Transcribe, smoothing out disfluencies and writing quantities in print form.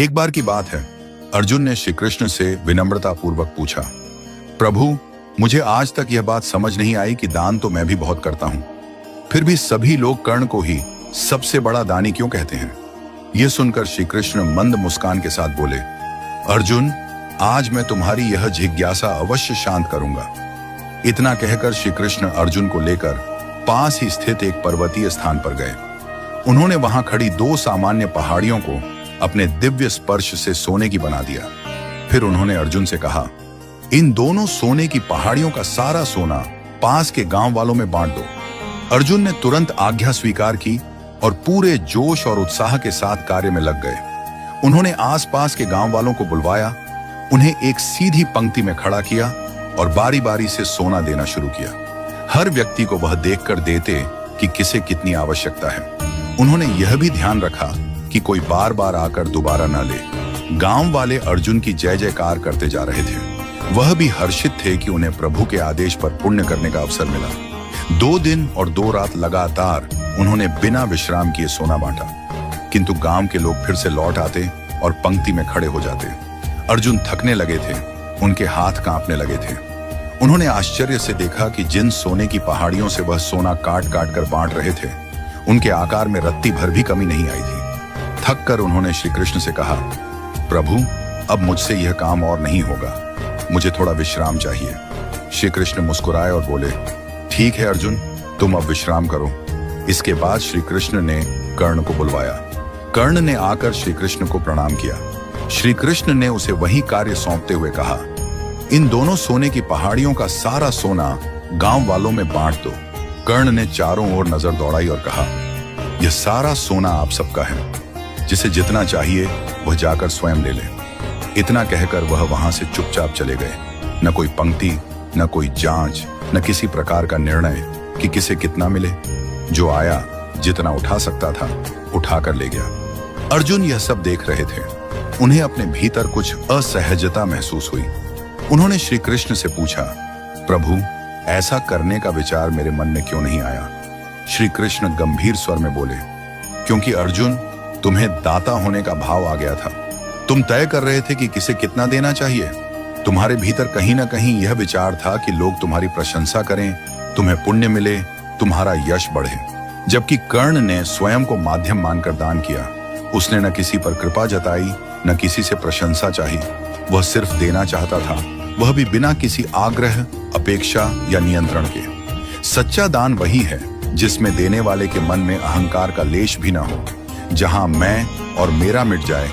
एक बार की बात है, अर्जुन ने श्री कृष्ण से विनम्रता पूर्वक पूछा, प्रभु, मुझे आज तक यह बात समझ नहीं आई कि दान तो मैं भी बहुत करता हूं, फिर भी सभी लोग कर्ण को ही सबसे बड़ा दानी क्यों कहते हैं। यह सुनकर श्री कृष्ण मंद मुस्कान के साथ बोले, अर्जुन, आज मैं तुम्हारी यह जिज्ञासा अवश्य शांत करूंगा। इतना कहकर श्री कृष्ण अर्जुन को लेकर पास ही स्थित एक पर्वतीय स्थान पर गए। उन्होंने वहां खड़ी 2 सामान्य पहाड़ियों को अपने दिव्य स्पर्श से सोने की बना दिया। फिर उन्होंने अर्जुन से कहा, इन दोनों सोने की पहाड़ियों का सारा सोना पास के गांव वालों में बांट दो। अर्जुन ने तुरंत आज्ञा स्वीकार की और पूरे जोश और उत्साह के साथ कार्य में लग गए। उन्होंने आसपास के गांव वालों को बुलवाया, उन्हें एक सीधी पंक्ति में खड़ा किया और बारी बारी से सोना देना शुरू किया। हर व्यक्ति को वह देखकर देते कि किसे कितनी आवश्यकता है। उन्होंने यह भी ध्यान रखा कि कोई बार बार आकर दोबारा न ले। गांव वाले अर्जुन की जय जयकार करते जा रहे थे। वह भी हर्षित थे कि उन्हें प्रभु के आदेश पर पुण्य करने का अवसर मिला। 2 दिन और 2 रात लगातार उन्होंने बिना विश्राम किए सोना बांटा, किंतु गांव के लोग फिर से लौट आते और पंक्ति में खड़े हो जाते। अर्जुन थकने लगे थे, उनके हाथ कांपने लगे थे। उन्होंने आश्चर्य से देखा कि जिन सोने की पहाड़ियों से वह सोना काट काट कर बांट रहे थे, उनके आकार में रत्ती भर भी कमी नहीं आई थी। थक कर उन्होंने श्री कृष्ण से कहा, प्रभु, अब मुझसे यह काम और नहीं होगा, मुझे थोड़ा विश्राम चाहिए। श्री कृष्ण मुस्कुराए और बोले, ठीक है अर्जुन, तुम अब विश्राम करो। इसके बाद श्री कृष्ण ने कर्ण को बुलवाया। कर्ण ने आकर श्री कृष्ण को प्रणाम किया। श्री कृष्ण ने उसे वही कार्य सौंपते हुए कहा, इन दोनों सोने की पहाड़ियों का सारा सोना गांव वालों में बांट दो। कर्ण ने चारों ओर नजर दौड़ाई और कहा, यह सारा सोना आप सबका है, जिसे जितना चाहिए वह जाकर स्वयं ले ले। इतना कहकर वह वहां से चुपचाप चले गए। न कोई पंक्ति, न कोई जांच, न किसी प्रकार का निर्णय कि किसे कितना मिले। जो आया, जितना उठा सकता था, उठाकर ले गया। अर्जुन यह सब देख रहे थे। उन्हें अपने भीतर कुछ असहजता महसूस हुई। उन्होंने श्री कृष्ण से पूछा, प्रभु, ऐसा करने का विचार मेरे मन में क्यों नहीं आया। श्री कृष्ण गंभीर स्वर में बोले, क्योंकि अर्जुन, तुम्हें दाता होने का भाव आ गया था। तुम तय कर रहे थे कि किसे कितना देना चाहिए। तुम्हारे भीतर कहीं ना कहीं यह विचार था कि लोग तुम्हारी प्रशंसा करें, तुम्हें पुण्य मिले, तुम्हारा यश बढ़े। जबकि कर्ण ने स्वयं को माध्यम मानकर दान किया। उसने न किसी पर कृपा जताई, न किसी से प्रशंसा चाही। वह सिर्फ देना चाहता था, वह भी बिना किसी आग्रह, अपेक्षा या नियंत्रण के। सच्चा दान वही है जिसमें देने वाले के मन में अहंकार का लेश भी न हो। जहां मैं और मेरा मिट जाए